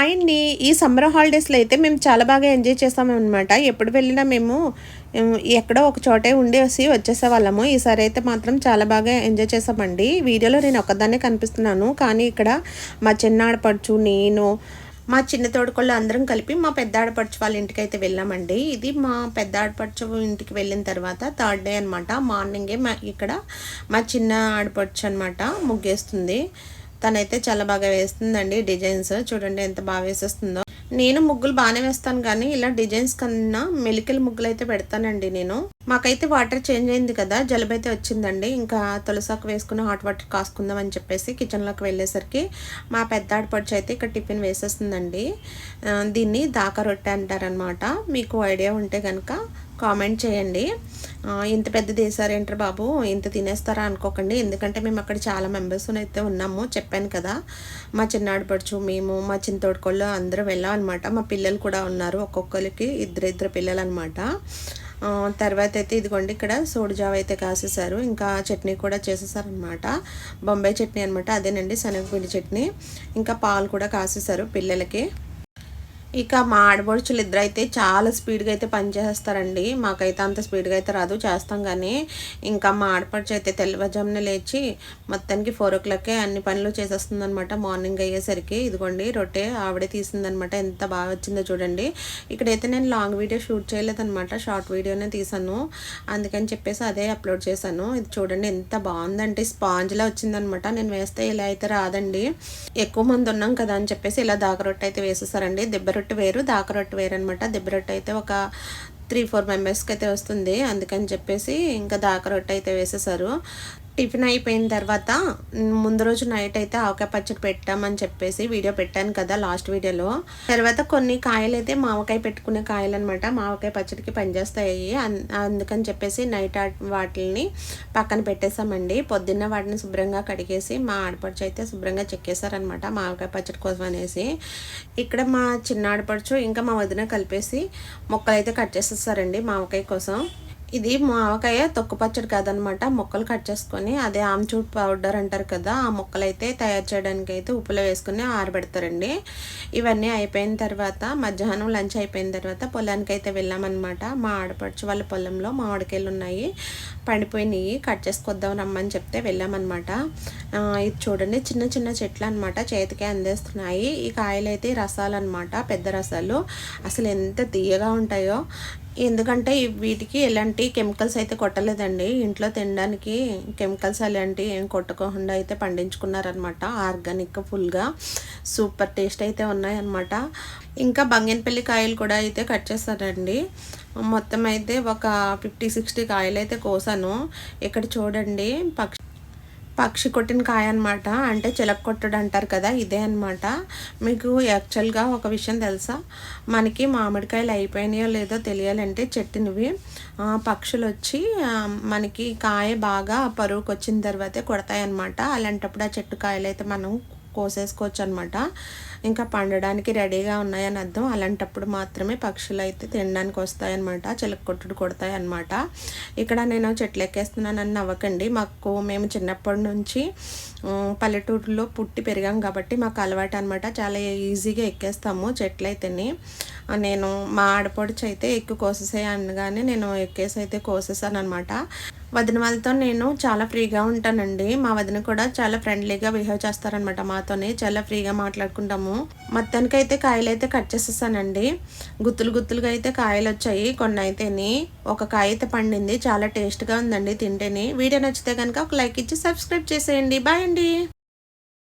Hi అండి. ఈ summer హాలిడేస్‌లో అయితే మేము చాలా బాగా ఎంజాయ్ చేసామనమాట. ఎప్పుడు వెళ్ళినా మేము ఎక్కడో ఒక చోటే ఉండేసి వచ్చేసేవాళ్ళము. ఈసారి అయితే మాత్రం చాలా బాగా ఎంజాయ్ చేసామండి. వీడియోలో నేను ఒక్కదాన్నే కనిపిస్తున్నాను. కానీ ఇక్కడ మా చిన్న ఆడపడుచు, నేను, మా చిన్న తోడికోళ్ళు అందరం కలిపి మా పెద్ద ఆడపడుచు వాళ్ళ ఇంటికైతే వెళ్ళామండి. ఇది మా పెద్ద ఆడపడుచు ఇంటికి వెళ్ళిన తర్వాత థర్డ్ డే అనమాట. మార్నింగే ఇక్కడ మా చిన్న ఆడపడుచు అనమాట ముగ్గేస్తుంది. తనైతే చాలా బాగా వేస్తుందండి డిజైన్స్. చూడండి ఎంత బాగా వేసేస్తుందో. నేను ముగ్గులు బాగానే వేస్తాను కానీ ఇలా డిజైన్స్ కన్నా మెలికల ముగ్గులు అయితే పెడతానండి నేను. మాకైతే వాటర్ చేంజ్ అయింది కదా, జలుబు అయితే వచ్చిందండి. ఇంకా తులసాకు వేసుకుని హాట్ వాటర్ కాసుకుందాం అని చెప్పేసి కిచెన్లోకి వెళ్ళేసరికి మా పెద్ద ఆడపడుచు అయితే ఇక్కడ టిఫిన్ వేసేస్తుందండి. దీన్ని దాకా రొట్టె అంటారనమాట. మీకు ఐడియా ఉంటే కనుక కామెంట్ చేయండి. ఇంత పెద్దది వేసారేంటారు బాబు, ఇంత తినేస్తారా అనుకోకండి. ఎందుకంటే మేము అక్కడ చాలా మెంబర్స్ అయితే ఉన్నాము, చెప్పాను కదా. మా చిన్న ఆడపడుచు, మేము, మా చిన్న తోడుకోళ్ళు అందరూ వెళ్ళాం అనమాట. మా పిల్లలు కూడా ఉన్నారు, ఒక్కొక్కరికి ఇద్దరు పిల్లలు అనమాట. తర్వాత అయితే ఇదిగోండి ఇక్కడ సోడిజావ అయితే కాసేసారు. ఇంకా చట్నీ కూడా చేసేసారనమాట. బొంబాయి చట్నీ అనమాట, అదేనండి శనగపిండి చట్నీ. ఇంకా పాలు కూడా కాసేసారు పిల్లలకి. ఇక మా ఆడపడుచులు ఇద్దరు అయితే చాలా స్పీడ్గా అయితే పనిచేస్తారండి. మాకైతే అంత స్పీడ్గా అయితే రాదు, చేస్తాం కానీ. ఇంకా మా ఆడపడుచు అయితే తెల్లవారుజామున లేచి మొత్తానికి 4 o'clockకే అన్ని పనులు చేసేస్తుంది అనమాట. మార్నింగ్ అయ్యేసరికి ఇదిగోండి రొట్టె ఆవిడే తీసిందనమాట. ఎంత బాగా వచ్చిందో చూడండి. ఇక్కడైతే నేను లాంగ్ వీడియో షూట్ చేయలేదనమాట, షార్ట్ వీడియోనే తీసాను. అందుకని చెప్పేసి అదే అప్లోడ్ చేశాను. ఇది చూడండి ఎంత బాగుందంటే స్పాంజ్లా వచ్చిందనమాట. నేను వేస్తే ఇలా అయితే రాదండి. ఎక్కువ మంది ఉన్నాం కదా అని చెప్పేసి ఇలా దాక రొట్టె అయితే వేసేసారండి. దెబ్బ రొట్టె వేరు, దాక రొట్టె వేరు అనమాట. దెబ్బ రొట్టె అయితే ఒక 3-4 మెంబర్స్కి అయితే వస్తుంది. అందుకని చెప్పేసి ఇంకా దాక రొట్టె అయితే వేసేసారు. టిఫిన్ అయిపోయిన తర్వాత ముందు రోజు నైట్ అయితే ఆవకాయ పచ్చడి పెట్టామని చెప్పేసి వీడియో పెట్టాను కదా లాస్ట్ వీడియోలో. తర్వాత కొన్ని కాయలు అయితే మావకాయ పెట్టుకునే కాయలు అనమాట, మావకాయ పచ్చడికి పనిచేస్తాయి. అందుకని చెప్పేసి నైట్ వాటిని పక్కన పెట్టేసామండి. పొద్దున్న వాటిని శుభ్రంగా కడిగేసి మా ఆడపడుచు అయితే శుభ్రంగా చెక్కేశారనమాట మావకాయ పచ్చడి కోసం అనేసి. ఇక్కడ మా చిన్న ఆడపడుచు ఇంకా మా వదిన కలిపేసి మొక్కలు అయితే కట్ చేసేస్తారండి మావకాయ కోసం. ఇది మావకాయ తొక్కు పచ్చడి కాదనమాట, మొక్కలు కట్ చేసుకొని అదే ఆమ్చూర్ పౌడర్ అంటారు కదా, ఆ మొక్కలు అయితే తయారు చేయడానికి అయితే ఉప్పులో వేసుకుని ఆరబెడతారండి. ఇవన్నీ అయిపోయిన తర్వాత మధ్యాహ్నం లంచ్ అయిపోయిన తర్వాత పొలానికి అయితే వెళ్ళామన్నమాట. మా ఆడపడుచు వాళ్ళ పొలంలో మామిడికాయలు ఉన్నాయి, పండిపోయినాయి, కట్ చేసుకొద్దాం రమ్మని చెప్తే వెళ్ళామన్నమాట. ఇది చూడండి చిన్న చిన్న చెట్లు అనమాట, చేతికే అందేస్తున్నాయి. ఈ కాయలు అయితే రసాలు అనమాట, పెద్ద రసాలు. అసలు ఎంత తీయగా ఉంటాయో. ఎందుకంటే వీటికి ఎలాంటి కెమికల్స్ అయితే కొట్టలేదండి. ఇంట్లో తినడానికి కెమికల్స్ అలాంటివి ఏం కొట్టకుండా అయితే పండించుకున్నారనమాట. ఆర్గానిక్ ఫుల్గా సూపర్ టేస్ట్ అయితే ఉన్నాయన్నమాట. ఇంకా బంగినపల్లి కాయలు కూడా అయితే కట్ చేస్తారండి. మొత్తం అయితే ఒక 50-60 కాయలు అయితే కోసాను. ఇక్కడ చూడండి పక్షి కొట్టిన కాయ అనమాట, అంటే చిలక కొట్టడు అంటారు కదా, ఇదే అనమాట. మీకు యాక్చువల్గా ఒక విషయం తెలుసా, మనకి మామిడికాయలు అయిపోయినాయో లేదో తెలియాలంటే చెట్టునివి పక్షులు వచ్చి మనకి కాయ బాగా పరువుకి వచ్చిన తర్వాతే కొడతాయి అనమాట. అలాంటప్పుడు ఆ చెట్టు కాయలు అయితే మనం కోసేసుకోవచ్చు అనమాట. ఇంకా పండడానికి రెడీగా ఉన్నాయని అర్థం. అలాంటప్పుడు మాత్రమే పక్షులు అయితే తినడానికి వస్తాయన్నమాట, చిలక కొట్టుడు కొడతాయి అన్నమాట. ఇక్కడ నేను చెట్లు ఎక్కేస్తున్నానని నవ్వకండి. మేము చిన్నప్పటి నుంచి పల్లెటూరులో పుట్టి పెరిగాం కాబట్టి మాకు అలవాటు అనమాట. చాలా ఈజీగా ఎక్కేస్తాము చెట్లు అయితేని. నేను మా ఆడపడుచు అయితే ఎక్కువ కోసేసే అనగానే నేను ఎక్కేసి అయితే కోసేసాను అనమాట. వదిన వాళ్ళతో నేను చాలా ఫ్రీగా ఉంటానండి. మా వదిన కూడా చాలా ఫ్రెండ్లీగా బిహేవ్ చేస్తారనమాట మాతోనే, చాలా ఫ్రీగా మాట్లాడుకుంటాము. మొత్తానికైతే కాయలు అయితే కట్ చేసేసానండి. గుత్తులుగా అయితే కాయలు వచ్చాయి. కొన్ని అయితేని ఒక కాయ అయితే పండింది, చాలా టేస్ట్గా ఉందండి తింటేని. వీడియో నచ్చితే కనుక ఒక లైక్ ఇచ్చి సబ్స్క్రైబ్ చేసేయండి. బాయ్ అండి.